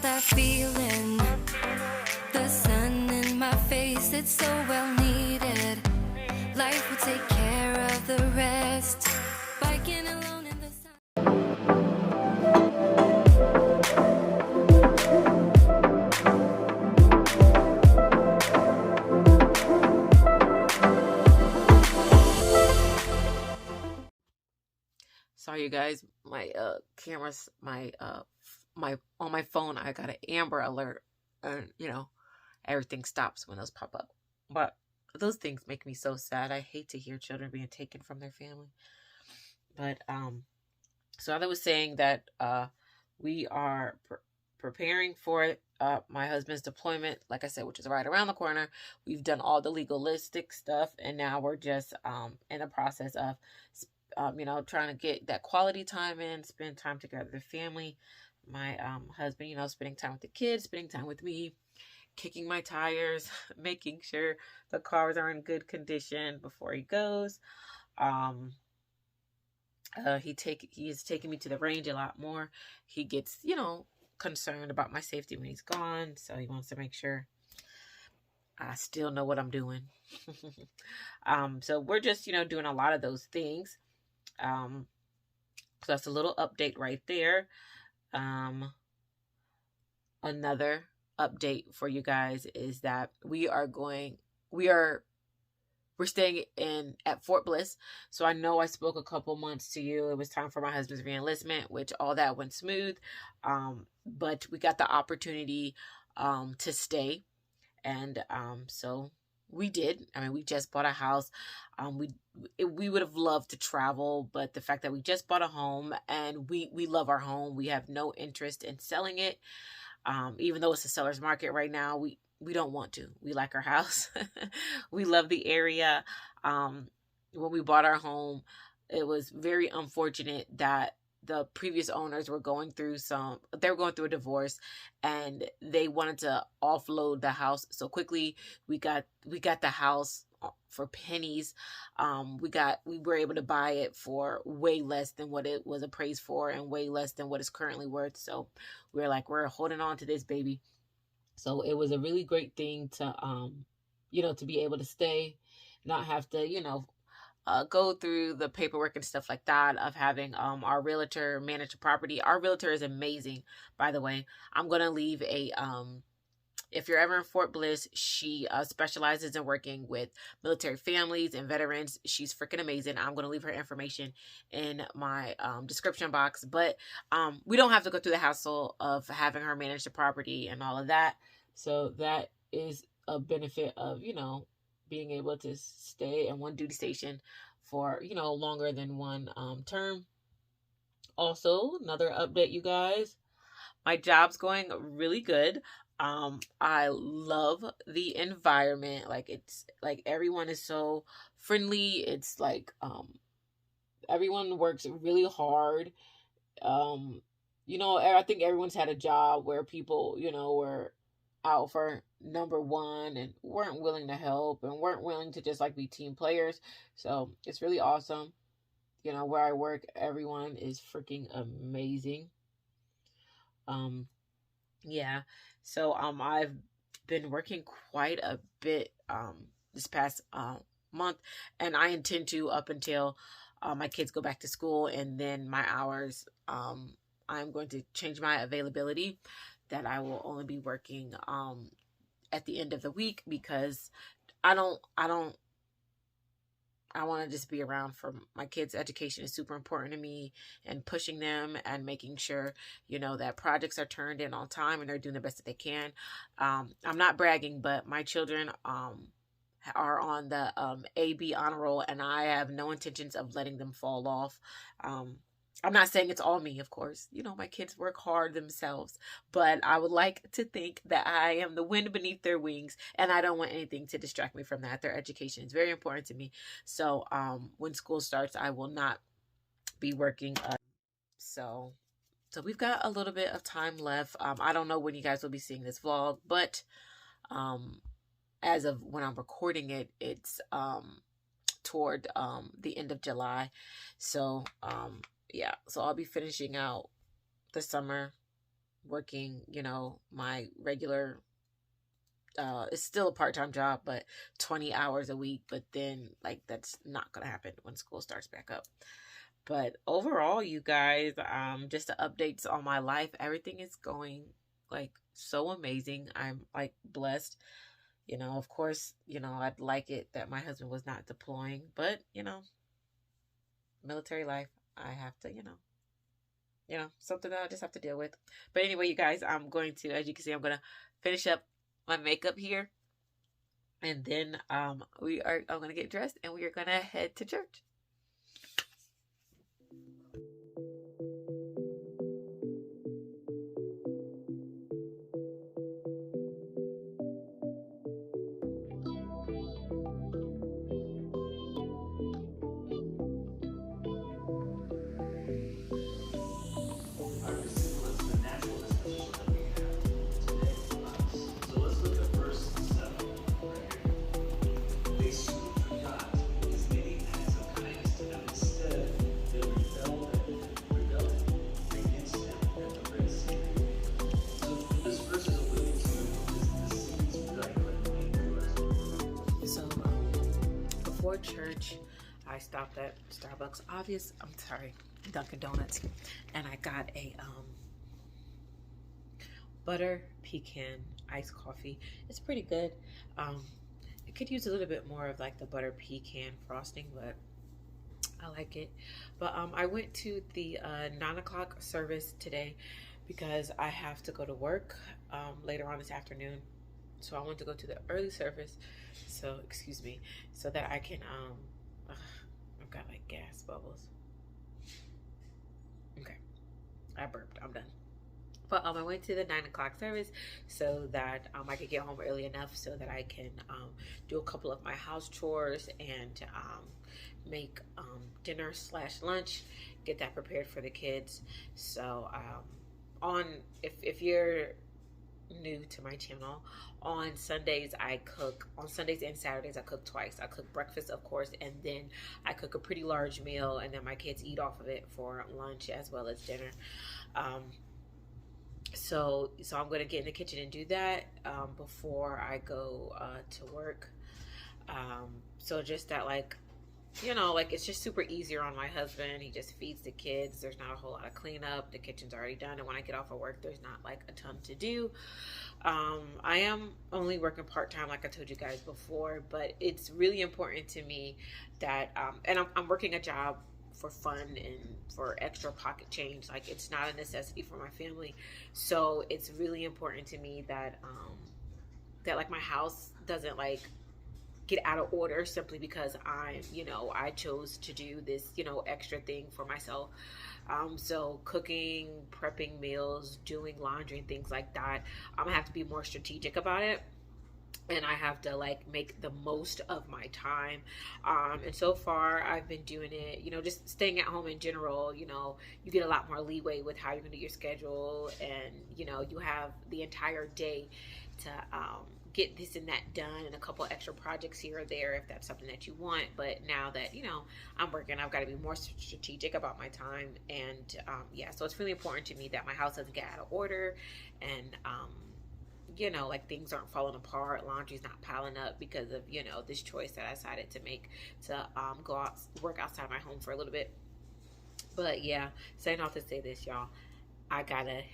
that feeling. The sun in my face, it's so well needed. Life will take care of the rest. Biking alone in the sun. Sorry, you guys. My cameras, my on my phone, I got an Amber Alert, and everything stops when those pop up. But those things make me so sad. I hate to hear children being taken from their family. But so I was saying that we are preparing for my husband's deployment, like I said, which is right around the corner. We've done all the legalistic stuff, and now we're just in the process of trying to get that quality time in, spend time together with the family. My husband, spending time with the kids, spending time with me, kicking my tires, making sure the cars are in good condition before he goes. He is taking me to the range a lot more. He gets, concerned about my safety when he's gone, so he wants to make sure I still know what I'm doing. So we're just, doing a lot of those things. So that's a little update right there. Another update for you guys is that we're staying at Fort Bliss. So I know I spoke a couple months to you. It was time for my husband's reenlistment, which all that went smooth. But we got the opportunity to stay. And so we did. I mean, we just bought a house. We would have loved to travel, but the fact that we just bought a home and we love our home, we have no interest in selling it. Even though it's a seller's market right now, we don't want to. We like our house. We love the area. When we bought our home, it was very unfortunate that the previous owners were going through a divorce, and they wanted to offload the house so quickly. We got the house for pennies. We were able to buy it for way less than what it was appraised for, and way less than what it's currently worth. So we're holding on to this baby. So it was a really great thing to to be able to stay, not have to go through the paperwork and stuff like that of having our realtor manage the property. Our realtor is amazing, by the way. I'm gonna leave if you're ever in Fort Bliss, she specializes in working with military families and veterans. She's freaking amazing. I'm going to leave her information in my description box. But we don't have to go through the hassle of having her manage the property and all of that. So that is a benefit of, being able to stay in one duty station for, longer than one term. Also, another update, you guys. My job's going really good. I love the environment. It's like everyone is so friendly. It's like everyone works really hard. I think everyone's had a job where people, were out for number one and weren't willing to help and weren't willing to just be team players. So it's really awesome. Where I work, everyone is freaking amazing. Yeah. So I've been working quite a bit this past month, and I intend to up until my kids go back to school, and then my hours I'm going to change my availability, that I will only be working at the end of the week, because I want to just be around for my kids' education is super important to me, and pushing them and making sure, that projects are turned in on time and they're doing the best that they can. I'm not bragging, but my children are on the AB honor roll, and I have no intentions of letting them fall off. I'm not saying it's all me, of course. My kids work hard themselves, but I would like to think that I am the wind beneath their wings, and I don't want anything to distract me from that. Their education is very important to me. So when school starts, I will not be working. So we've got a little bit of time left. I don't know when you guys will be seeing this vlog, but as of when I'm recording it, it's toward the end of July. So yeah, so I'll be finishing out the summer working, my regular, it's still a part-time job, but 20 hours a week. But then, like, that's not gonna happen when school starts back up. But overall, you guys, just the updates on my life, everything is going like so amazing. I'm like blessed. Of course, I'd like it that my husband was not deploying, but military life, I have to, something that I just have to deal with. But anyway, you guys, I'm going to, as you can see, I'm going to finish up my makeup here. And then I'm going to get dressed and we are going to head to church. Before church, I stopped at Starbucks, Dunkin' Donuts, and I got a butter pecan iced coffee. It's pretty good. It could use a little bit more of like the butter pecan frosting, but I like it. But I went to the 9 o'clock service today because I have to go to work later on this afternoon. So I want to go to the early service. So, excuse me, so that I can, I've got like gas bubbles. Okay, I burped, I'm done. But I went to the 9 o'clock service so that I could get home early enough so that I can do a couple of my house chores and make dinner/lunch, get that prepared for the kids. So if you're new to my channel, on Sundays I cook. On Sundays and Saturdays I cook twice. I cook breakfast, of course, and then I cook a pretty large meal, and then my kids eat off of it for lunch as well as dinner. So I'm going to get in the kitchen and do that before I go to work. So just that, like, it's just super easier on my husband. He just feeds the kids. There's not a whole lot of cleanup. The kitchen's already done. And when I get off of work, there's not like a ton to do. I am only working part-time, like I told you guys before, but it's really important to me that, and I'm working a job for fun and for extra pocket change. Like, it's not a necessity for my family. So it's really important to me that, that like my house doesn't like get out of order simply because I chose to do this, extra thing for myself. So cooking, prepping meals, doing laundry and things like that, I'm gonna have to be more strategic about it. And I have to like make the most of my time. And so far I've been doing it, just staying at home in general. You get a lot more leeway with how you're gonna do your schedule, and you have the entire day to get this and that done, and a couple extra projects here or there if that's something that you want. But now that I'm working, I've got to be more strategic about my time. And so it's really important to me that my house doesn't get out of order, and like things aren't falling apart, laundry's not piling up because of this choice that I decided to make to go out, work outside my home for a little bit. But yeah, saying all to say this, y'all, I gotta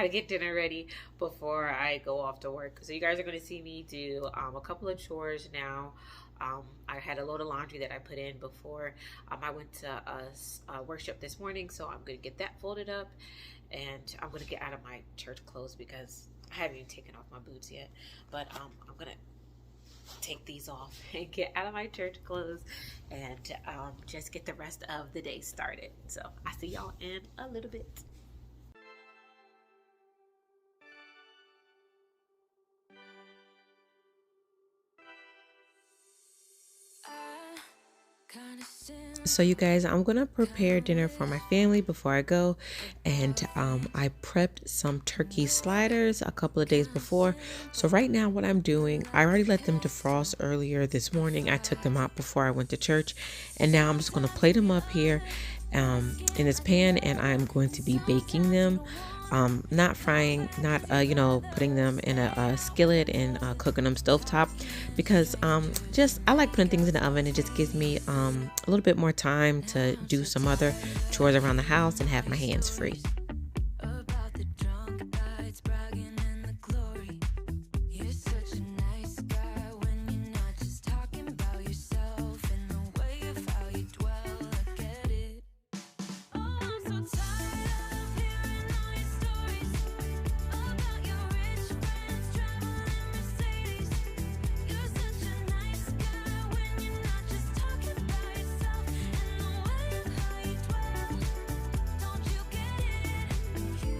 get dinner ready before I go off to work. So you guys are going to see me do a couple of chores now. I had a load of laundry that I put in before I went to worship this morning, so I'm going to get that folded up, and I'm going to get out of my church clothes because I haven't even taken off my boots yet. But I'm going to take these off and get out of my church clothes and just get the rest of the day started. So I'll see y'all in a little bit. So you guys, I'm gonna prepare dinner for my family before I go, and I prepped some turkey sliders a couple of days before. So right now what I'm doing, I already let them defrost earlier this morning. I took them out before I went to church, and now I'm just gonna plate them up here in this pan, and I'm going to be baking them. Not frying, not putting them in a skillet and cooking them stovetop, because I like putting things in the oven. It just gives me a little bit more time to do some other chores around the house and have my hands free. About the drunk nights, bragging in the glory. You're such a nice guy when you're not just talking about yourself and the way of how you dwell. I get it. Oh, I'm so tired of hearing all your stories about your rich friends traveling Mercedes. You're such a nice guy when you're not just talking about yourself and the way of how you dwell. Don't you get it? You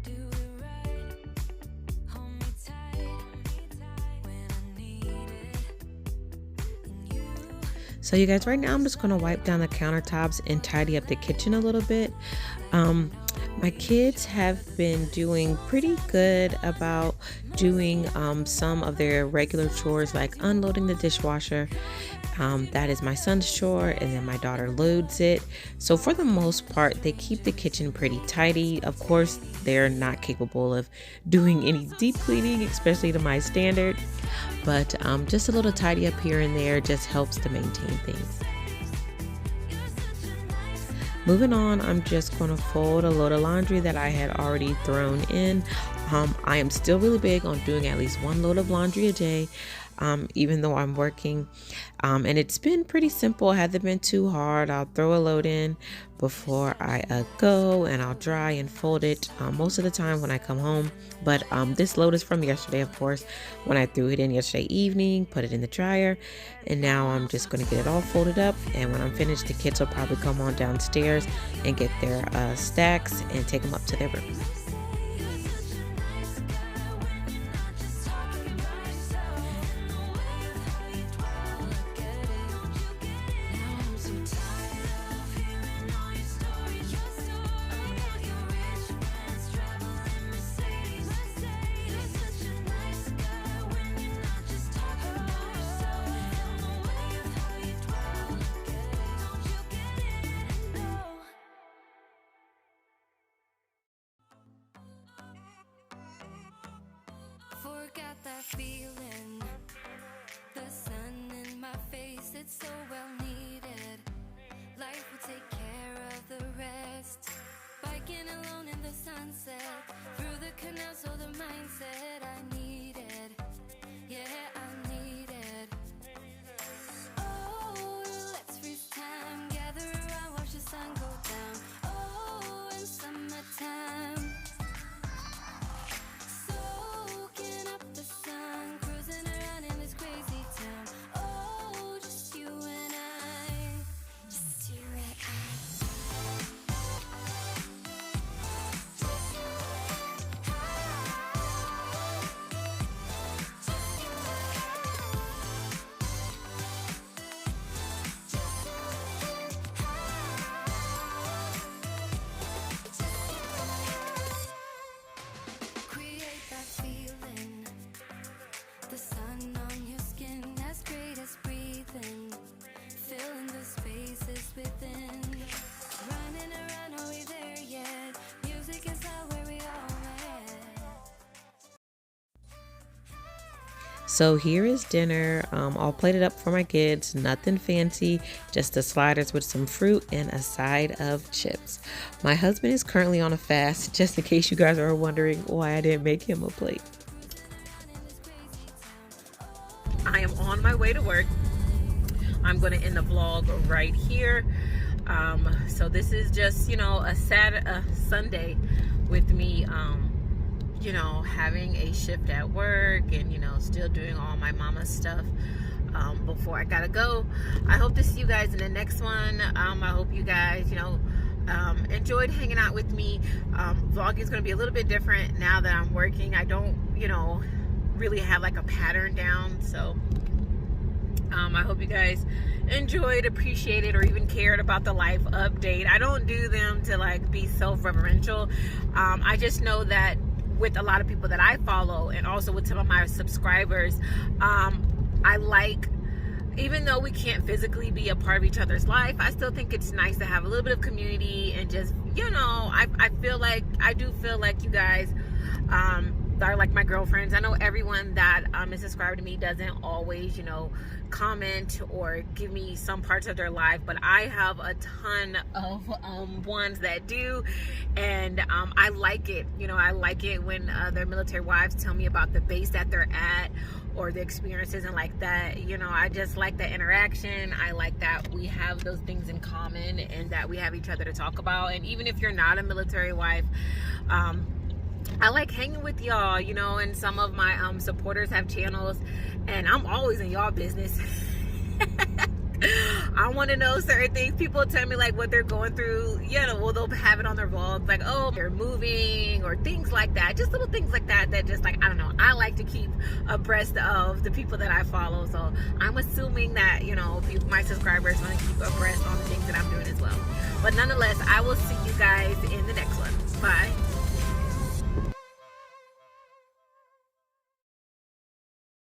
do it right. Hold me tight when I need it. And you. So you guys, right now I'm just going to wipe down the countertops and tidy up the kitchen a little bit. My kids have been doing pretty good about doing some of their regular chores, like unloading the dishwasher. That is my son's chore, and then my daughter loads it. So for the most part, they keep the kitchen pretty tidy. Of course, they're not capable of doing any deep cleaning, especially to my standard. But just a little tidy up here and there just helps to maintain things. Moving on, I'm just going to fold a load of laundry that I had already thrown in. I am still really big on doing at least one load of laundry a day, even though I'm working. And it's been pretty simple. It hasn't been too hard. I'll throw a load in before I go, and I'll dry and fold it most of the time when I come home. But this load is from yesterday, of course, when I threw it in yesterday evening, put it in the dryer, and now I'm just going to get it all folded up. And when I'm finished, the kids will probably come on downstairs and get their stacks and take them up to their room. Forgot that feeling, the sun in my face, it's so well needed. Life will take care of the rest. Biking alone in the sunset, through the canal, so the mindset I needed. Yeah, I needed. Oh, let's freeze time, gather around, watch the sun go down. Oh, in summertime. Soaking up the sun, cruising around in this crazy town. Oh, just you and I, just you and create that feeling. The sun on your skin, as great as breathing. Filling the spaces within. Running around, are we there yet? Music is not where we all met. So here is dinner, all plated up for my kids. Nothing fancy, just the sliders with some fruit and a side of chips. My husband is currently on a fast, just in case you guys are wondering why I didn't make him a plate. I am on my way to work. I'm going to end the vlog right here. So this is just, a Sunday with me, having a shift at work and, still doing all my mama stuff before I gotta go. I hope to see you guys in the next one. I hope you guys, enjoyed hanging out with me. Vlogging is going to be a little bit different now that I'm working. I don't, really have like a pattern down. So I hope you guys enjoyed, appreciated, or even cared about the life update. I don't do them to like be self-referential. I just know that with a lot of people that I follow and also with some of my subscribers, I like even though we can't physically be a part of each other's life, I still think it's nice to have a little bit of community and just, you know, I do feel like you guys are like my girlfriends. I know everyone that is subscribed to me doesn't always, you know, comment or give me some parts of their life, but I have a ton of ones that do, and I like it. You know, I like it when their military wives tell me about the base that they're at or the experiences and like that. You know, I just like the interaction. I like that we have those things in common and that we have each other to talk about. And even if you're not a military wife, I like hanging with y'all, you know, and some of my supporters have channels, and I'm always in y'all business. I want to know certain things. People tell me like what they're going through, you know, well, they'll have it on their vlogs, like, oh, they're moving or things like that. Just little things like that, that just like, I don't know, I like to keep abreast of the people that I follow. So I'm assuming that, you know, my subscribers want to keep abreast on the things that I'm doing as well. But nonetheless, I will see you guys in the next one. Bye.